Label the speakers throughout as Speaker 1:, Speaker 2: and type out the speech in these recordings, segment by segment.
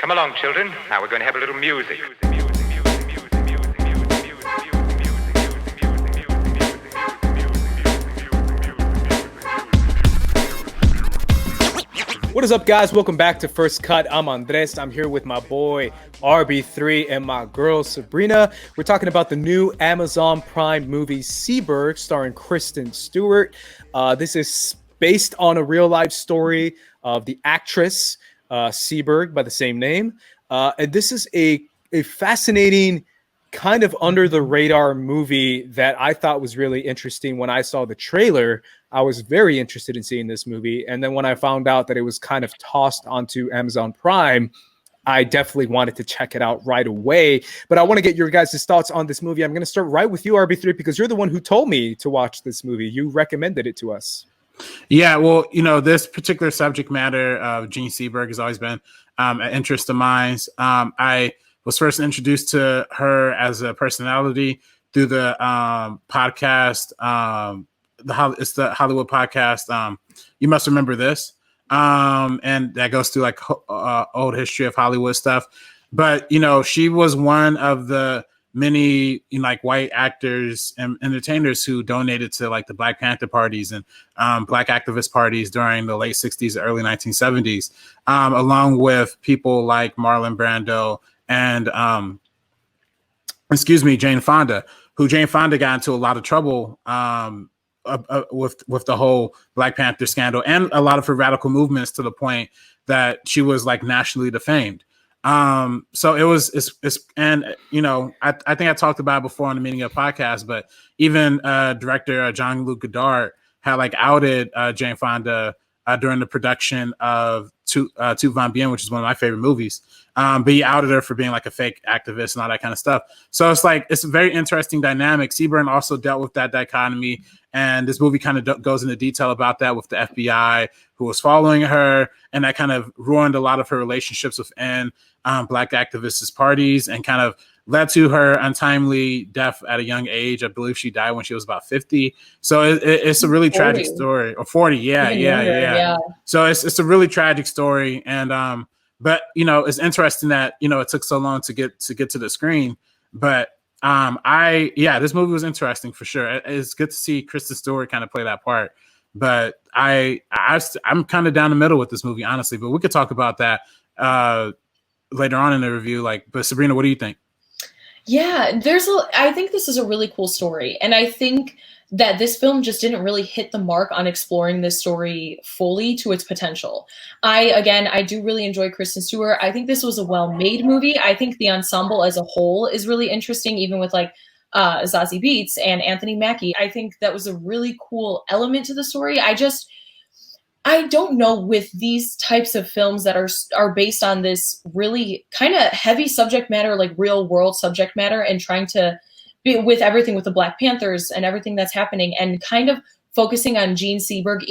Speaker 1: Come along, children. Now we're going to have a little music.
Speaker 2: What is up, guys? Welcome back to First Cut. I'm Andres. I'm here with my boy RB3 and my girl Sabrina. We're talking about the new Amazon Prime movie Seberg, starring Kristen Stewart. This is based on a real life story of the actress Seberg by the same name. And this is a fascinating, kind of under the radar movie that I thought was really interesting. When I saw the trailer, I was very interested in seeing this movie. And then when I found out that it was kind of tossed onto Amazon Prime, I definitely wanted to check it out right away. But I want to get your guys' thoughts on this movie. I'm going to start right with you, RB3, because you're the one who told me to watch this movie. You recommended it to us.
Speaker 3: Yeah, well, this particular subject matter of Jean Seberg has always been an interest of mine. I was first introduced to her as a personality through the podcast. It's the Hollywood podcast. You Must Remember This. And that goes through like old history of Hollywood stuff. But, she was one of the many white actors and entertainers who donated to like the Black Panther parties and Black activist parties during the late 60s, early 1970s, along with people like Marlon Brando and Jane Fonda, who Jane Fonda got into a lot of trouble with the whole Black Panther scandal and a lot of her radical movements, to the point that she was like nationally defamed. So I think I talked about it before on the Meaning of podcast, but even director Jean-Luc Godard had like outed Jane Fonda during the production of Tout Va Bien, which is one of my favorite movies. But he outed her for being like a fake activist and all that kind of stuff. So it's a very interesting dynamic. Seberg also dealt with that dichotomy, and this movie kind of goes into detail about that with the FBI who was following her, and that kind of ruined a lot of her relationships within Black activists' parties and kind of led to her untimely death at a young age. I believe she died when she was about 50. So it's a really
Speaker 4: 40.
Speaker 3: tragic story. Or 40, yeah. So it's a really tragic story, and but it's interesting that it took so long to get to the screen. But this movie was interesting for sure. It's good to see Kristen Stewart kind of play that part. But I'm kind of down the middle with this movie, honestly. But we could talk about that later on in the review. But Sabrina, what do you think?
Speaker 4: Yeah, I think this is a really cool story. And I think that this film just didn't really hit the mark on exploring this story fully to its potential. I do really enjoy Kristen Stewart. I think this was a well-made movie. I think the ensemble as a whole is really interesting, even with Zazie Beetz and Anthony Mackie. I think that was a really cool element to the story. I don't know, with these types of films that are based on this really kind of heavy subject matter, like real world subject matter, and trying to be with everything with the Black Panthers and everything that's happening, and kind of focusing on Jean Seberg,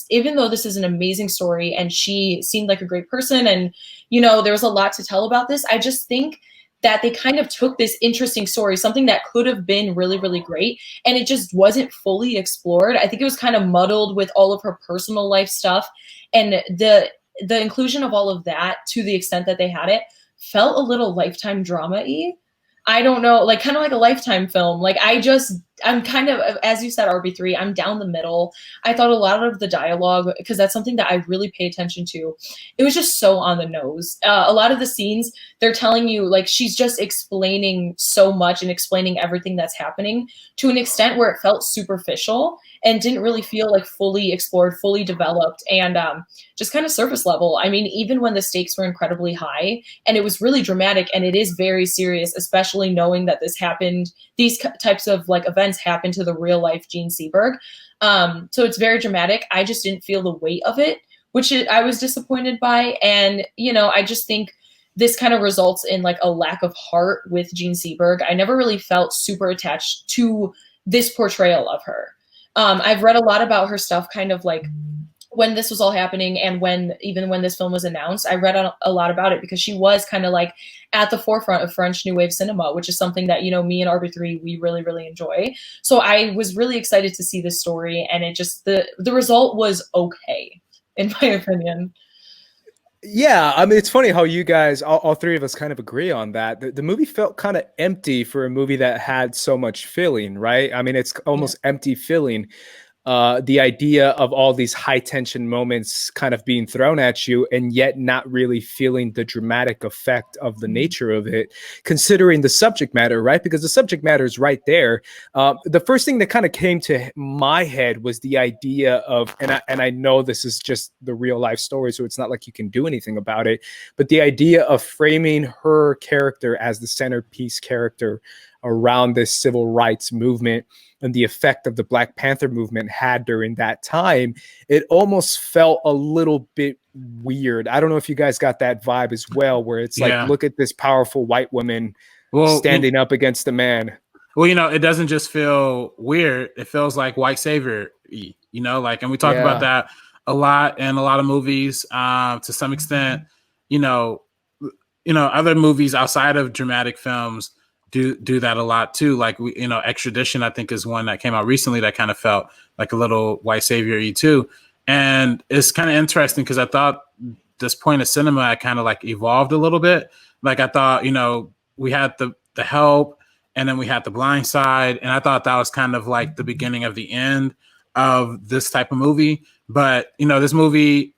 Speaker 4: even though this is an amazing story and she seemed like a great person, and there was a lot to tell about this. I just think that they kind of took this interesting story, something that could have been really, really great, and it just wasn't fully explored. I think it was kind of muddled with all of her personal life stuff, and the inclusion of all of that, to the extent that they had it, felt a little Lifetime drama-y. I don't know, kind of like a Lifetime film. I'm kind of, as you said, RB3, I'm down the middle. I thought a lot of the dialogue, because that's something that I really pay attention to, it was just so on the nose. A lot of the scenes, they're telling you, she's just explaining so much and explaining everything that's happening to an extent where it felt superficial and didn't really feel fully explored, fully developed, and just kind of surface level. I mean, even when the stakes were incredibly high and it was really dramatic, and it is very serious, especially knowing that this happened, these types of events happen to the real life Jean Seberg. So it's very dramatic. I just didn't feel the weight of it, which I was disappointed by. And, I just think this kind of results in a lack of heart with Jean Seberg. I never really felt super attached to this portrayal of her. I've read a lot about her stuff, kind of when this was all happening, and when this film was announced, I read a lot about it, because she was kind of at the forefront of French New Wave cinema, which is something that, me and RB3, we really, really enjoy. So I was really excited to see this story, and it just, the result was okay, in my opinion.
Speaker 2: Yeah, I mean, it's funny how you guys, all three of us, kind of agree on that. The movie felt kind of empty for a movie that had so much feeling, right? I mean, it's
Speaker 4: Yeah.
Speaker 2: almost empty feeling. The idea of all these high tension moments kind of being thrown at you and yet not really feeling the dramatic effect of the nature of it, considering the subject matter, right? Because the subject matter is right there. The first thing that kind of came to my head was the idea of, and I know this is just the real life story, so it's not like you can do anything about it, but the idea of framing her character as the centerpiece character around this civil rights movement and the effect of the Black Panther movement had during that time, it almost felt a little bit weird. I don't know if you guys got that vibe as well, where it's like,
Speaker 3: Yeah.
Speaker 2: look at this powerful white woman
Speaker 3: Well,
Speaker 2: standing up against a man.
Speaker 3: well, it doesn't just feel weird. It feels like white savior, like, and we talk about
Speaker 2: Yeah.
Speaker 3: that a lot in a lot of movies. To some extent, you know, other movies outside of dramatic films do that a lot too. Like Extradition, I think, is one that came out recently that kind of felt like a little white savior-y too. And it's kind of interesting because I thought this point of cinema I kind of like evolved a little bit. Like I thought, we had the Help, and then we had The Blind Side, and I thought that was kind of like the beginning of the end of this type of movie. But this movie,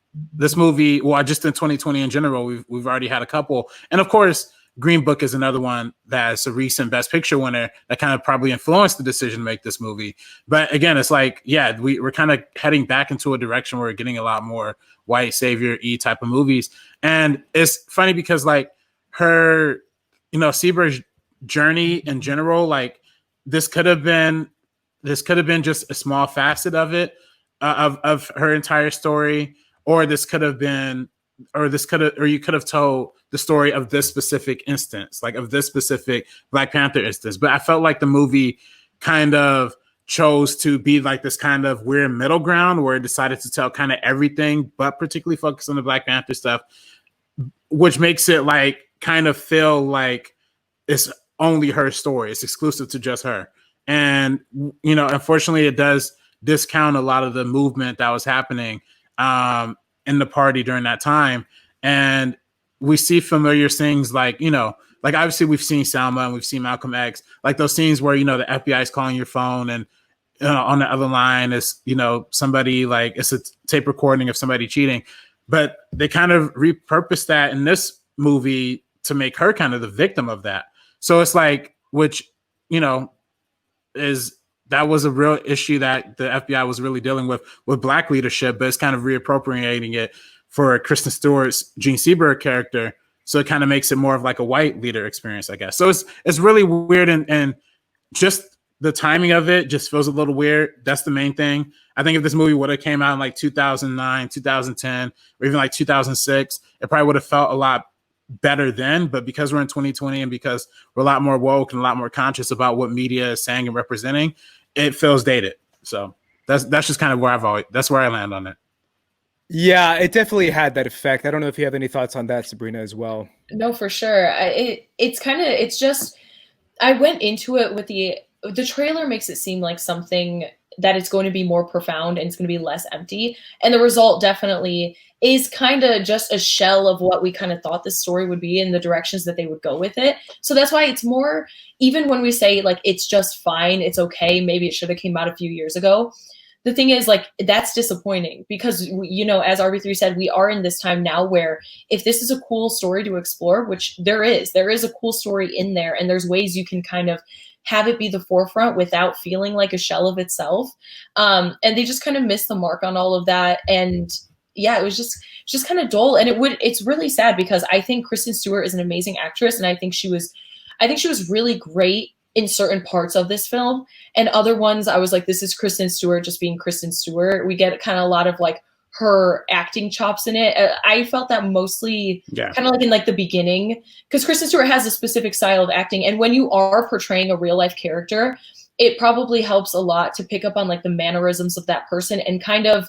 Speaker 3: well, just in 2020 in general, we've already had a couple, and of course, Green Book is another one that's a recent Best Picture winner that kind of probably influenced the decision to make this movie. But again, it's like, yeah, we're kind of heading back into a direction where we're getting a lot more white savior-y type of movies, and it's funny because like her, Seberg's journey in general, like this could have been just a small facet of it, of her entire story, or this could have been, or you could have told the story of this specific instance, like of this specific Black Panther instance. But I felt like the movie kind of chose to be like this kind of weird middle ground where it decided to tell kind of everything, but particularly focus on the Black Panther stuff, which makes it like kind of feel like it's only her story. It's exclusive to just her. And, unfortunately, it does discount a lot of the movement that was happening in the party during that time. And we see familiar things like, like obviously we've seen Selma and we've seen Malcolm X, like those scenes where, the FBI is calling your phone and on the other line is, somebody, like it's a tape recording of somebody cheating. But they kind of repurposed that in this movie to make her kind of the victim of that. So it's like, which, is that was a real issue that the FBI was really dealing with Black leadership, but it's kind of reappropriating it for Kristen Stewart's Gene Seberg character. So it kind of makes it more of like a white leader experience, I guess. So it's really weird, and just the timing of it just feels a little weird. That's the main thing. I think if this movie would have came out in like 2009, 2010, or even like 2006, it probably would have felt a lot better then. But because we're in 2020 and because we're a lot more woke and a lot more conscious about what media is saying and representing, it feels dated. So that's just kind of that's where I land on it.
Speaker 2: Yeah, it definitely had that effect. I don't know if you have any thoughts on that, Sabrina, as well.
Speaker 4: No, for sure. It's just, I went into it with the trailer makes it seem like something that it's going to be more profound and it's going to be less empty. And the result definitely is kind of just a shell of what we kind of thought this story would be and the directions that they would go with it. So that's why it's more, even when we say like, it's just fine, it's okay, maybe it should have came out a few years ago. The thing is, like, that's disappointing because, as RB3 said, we are in this time now where if this is a cool story to explore, which there is a cool story in there, and there's ways you can kind of have it be the forefront without feeling like a shell of itself. And they just kind of missed the mark on all of that. And yeah, it was just kind of dull. And it's really sad because I think Kristen Stewart is an amazing actress. And I think she was really great in certain parts of this film, and other ones I was like, this is Kristen Stewart just being Kristen Stewart. We get kind of a lot of like her acting chops in it. I felt that mostly kind of like in like the beginning, because Kristen Stewart has a specific style of acting, and when you are portraying a real life character, it probably helps a lot to pick up on like the mannerisms of that person and kind of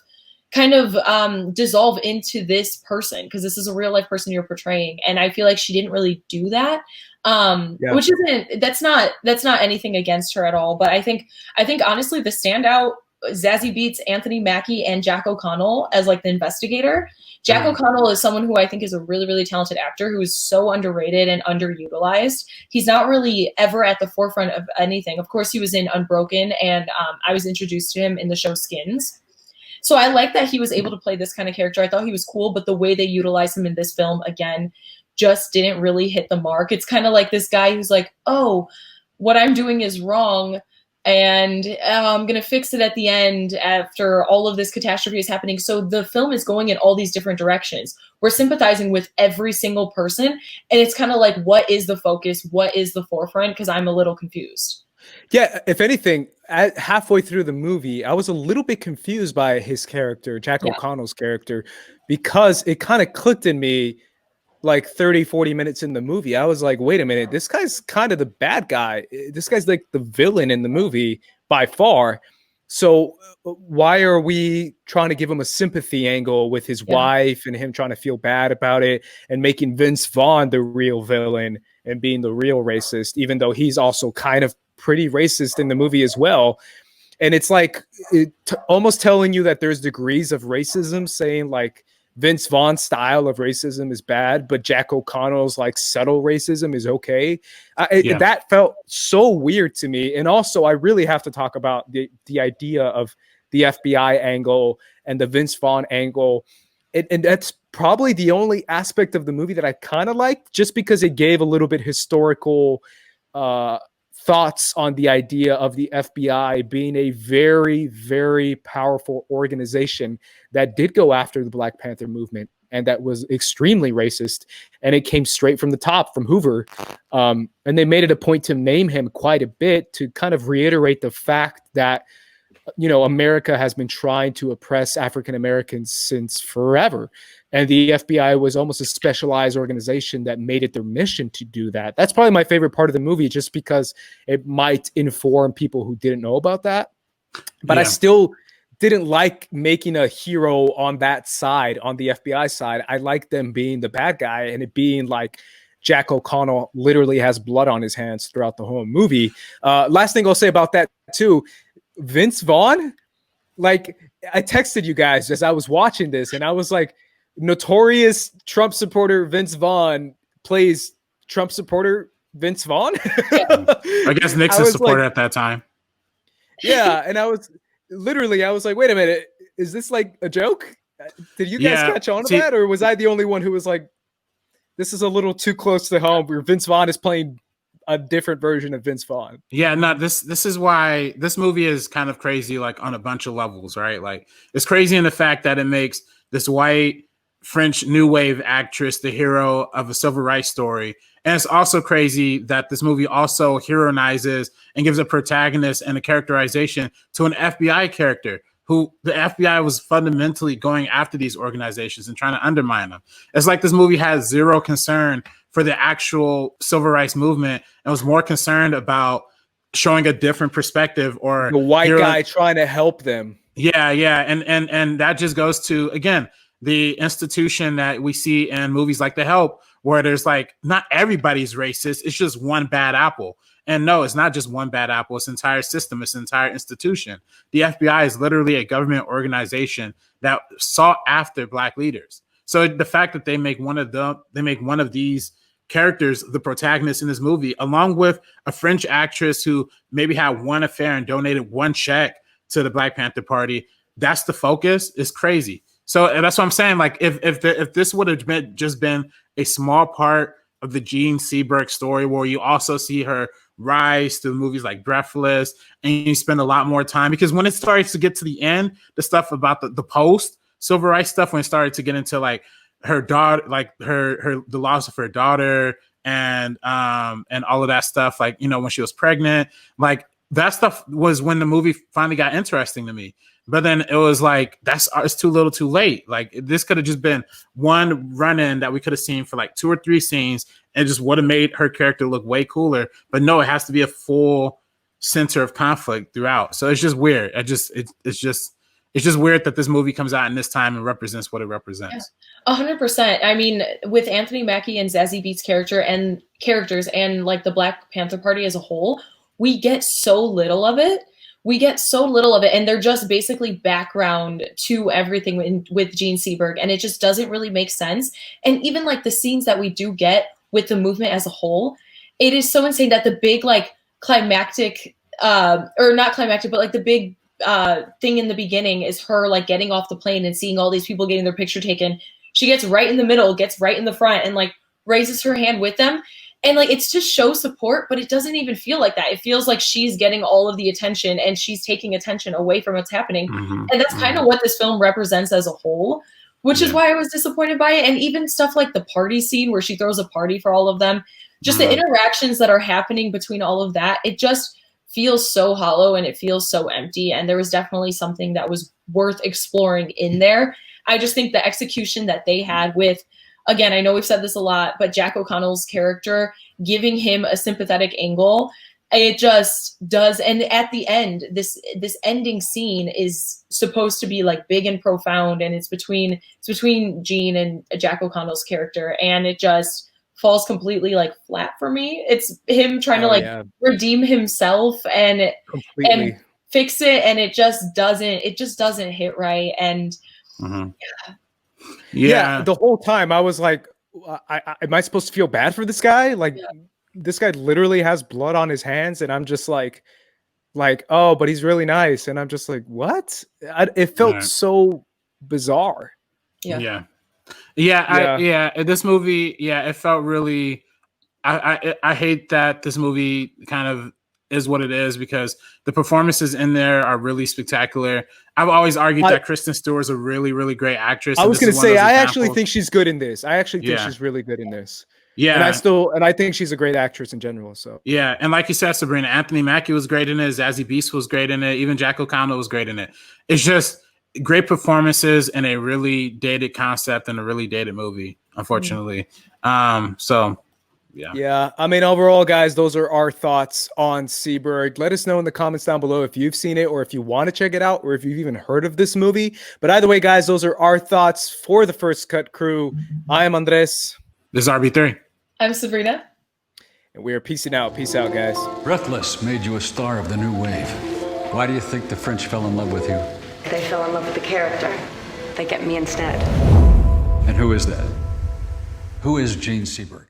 Speaker 4: dissolve into this person, because this is a real life person you're portraying. And I feel like she didn't really do that. Which isn't, that's not anything against her at all. But I think honestly, the standout Zazie Beetz, Anthony Mackie, and Jack O'Connell as like the investigator. Jack O'Connell is someone who I think is a really, really talented actor who is so underrated and underutilized. He's not really ever at the forefront of anything. Of course, he was in Unbroken, and I was introduced to him in the show Skins. So I like that he was able to play this kind of character. I thought he was cool, but the way they utilized him in this film, again, just didn't really hit the mark. It's kind of like this guy who's like, oh, what I'm doing is wrong, and I'm going to fix it at the end after all of this catastrophe is happening. So the film is going in all these different directions. We're sympathizing with every single person, and it's kind of like, what is the focus? What is the forefront? Because I'm a little confused.
Speaker 2: Yeah, if anything, halfway through the movie, I was a little bit confused by his character, Jack O'Connell's character, because it kind of clicked in me like 30, 40 minutes in the movie. I was like, wait a minute, this guy's kind of the bad guy. This guy's like the villain in the movie by far. So why are we trying to give him a sympathy angle with his wife and him trying to feel bad about it and making Vince Vaughn the real villain and being the real racist, even though he's also kind of pretty racist in the movie as well. And it's like almost telling you that there's degrees of racism, saying like Vince Vaughn's style of racism is bad, but Jack O'Connell's like subtle racism is okay. That felt so weird to me. And also, I really have to talk about the idea of the FBI angle and the Vince Vaughn angle. And that's probably the only aspect of the movie that I kind of liked, just because it gave a little bit historical thoughts on the idea of the FBI being a very, very powerful organization that did go after the Black Panther movement and that was extremely racist. And it came straight from the top, from Hoover. And they made it a point to name him quite a bit to kind of reiterate the fact that, you know, America has been trying to oppress African Americans since forever. And the FBI was almost a specialized organization that made it their mission to do that. That's probably my favorite part of the movie, just because it might inform people who didn't know about that. But I still didn't like making a hero on that side, on the FBI side. I like them being the bad guy and it being like Jack O'Connell literally has blood on his hands throughout the whole movie. Last thing I'll say about that too, Vince Vaughn, like I texted you guys as I was watching this and I was like, notorious Trump supporter Vince Vaughn plays Trump supporter Vince Vaughn.
Speaker 3: I guess Nixon's supporter at that time.
Speaker 2: Yeah, and I was like, wait a minute, is this like a joke? Did you guys catch on to that, or was I the only one who was like, this is a little too close to home where Vince Vaughn is playing a different version of Vince Vaughn?
Speaker 3: Yeah, no, this is why this movie is kind of crazy, like on a bunch of levels, right? Like it's crazy in the fact that it makes this white French new wave actress the hero of a civil rights story. And it's also crazy that this movie also heroinizes and gives a protagonist and a characterization to an FBI character who the FBI was fundamentally going after these organizations and trying to undermine them. It's like this movie has zero concern for the actual civil rights movement and was more concerned about showing a different perspective or
Speaker 2: the white guy trying to help them.
Speaker 3: Yeah. And that just goes to, again, the institution that we see in movies like The Help, where there's like, not everybody's racist. It's just one bad apple. And no, it's not just one bad apple. It's an entire system. It's an entire institution. The FBI is literally a government organization that sought after Black leaders. So the fact that they make one of these characters the protagonist in this movie, along with a French actress who maybe had one affair and donated one check to the Black Panther Party, that's the focus, is crazy. So that's what I'm saying. Like if this would have been a small part of the Jean Seberg story, where you also see her rise through movies like Breathless, and you spend a lot more time, because when it starts to get to the end, the stuff about the post civil rights stuff, when it started to get into like her daughter, like the loss of her daughter and all of that stuff, like, you know, when she was pregnant, like that stuff was when the movie finally got interesting to me. But then it was like, it's too little too late. Like this could have just been one run-in that we could have seen for like 2 or 3 scenes and just would have made her character look way cooler. But no, it has to be a full center of conflict throughout. So it's just weird. It's just weird that this movie comes out in this time and represents what it represents.
Speaker 4: 100%. I mean, with Anthony Mackie and Zazie Beetz' characters and like the Black Panther Party as a whole, we get so little of it. we get so little of it, and they're just basically background to everything with Gene Seberg, and it just doesn't really make sense. And even like the scenes that we do get with the movement as a whole, it is so insane that the big like climactic, or not climactic, but like the big thing in the beginning is her like getting off the plane and seeing all these people getting their picture taken. She gets right in the middle, gets right in the front, and like raises her hand with them. And like, it's to show support, but it doesn't even feel like that. It feels like she's getting all of the attention and she's taking attention away from what's happening. And that's kind of what this film represents as a whole, which is why I was disappointed by it. And even stuff like the party scene where she throws a party for all of them, just the interactions that are happening between all of that, it just feels so hollow and it feels so empty. And there was definitely something that was worth exploring in there. I just think the execution that they had with, again, I know we've said this a lot, but Jack O'Connell's character, giving him a sympathetic angle, it just does. And at the end, this ending scene is supposed to be like big and profound, and it's between Gene and Jack O'Connell's character, and it just falls completely like flat for me. It's him trying to redeem himself and fix it, and it just doesn't hit right. And
Speaker 2: yeah, the whole time I was like, am I supposed to feel bad for this guy? Like, this guy literally has blood on his hands, and I'm just like, oh, but he's really nice, and I'm just like, what? It felt so bizarre.
Speaker 3: Yeah. This movie, it felt really. I hate that this movie kind of is what it is, because the performances in there are really spectacular. I've always argued that Kristen Stewart is a really, really great actress.
Speaker 2: I was going to say, I actually think she's good in this. I actually think she's really good in this.
Speaker 3: Yeah.
Speaker 2: And I think she's a great actress in general. So
Speaker 3: yeah. And like you said, Sabrina, Anthony Mackie was great in it. Zazie Beetz was great in it. Even Jack O'Connell was great in it. It's just great performances in a really dated concept and a really dated movie, unfortunately.
Speaker 2: Yeah. I mean, overall, guys, those are our thoughts on Seberg. Let us know in the comments down below if you've seen it, or if you want to check it out, or if you've even heard of this movie. But either way, guys, those are our thoughts for the First Cut crew. I am Andres.
Speaker 3: This is RB3.
Speaker 4: I'm Sabrina.
Speaker 2: And we are peacing out. Peace out, guys.
Speaker 5: Breathless made you a star of the new wave. Why do you think the French fell in love with you?
Speaker 6: They fell in love with the character. They get me instead.
Speaker 5: And who is that? Who is Gene Seberg?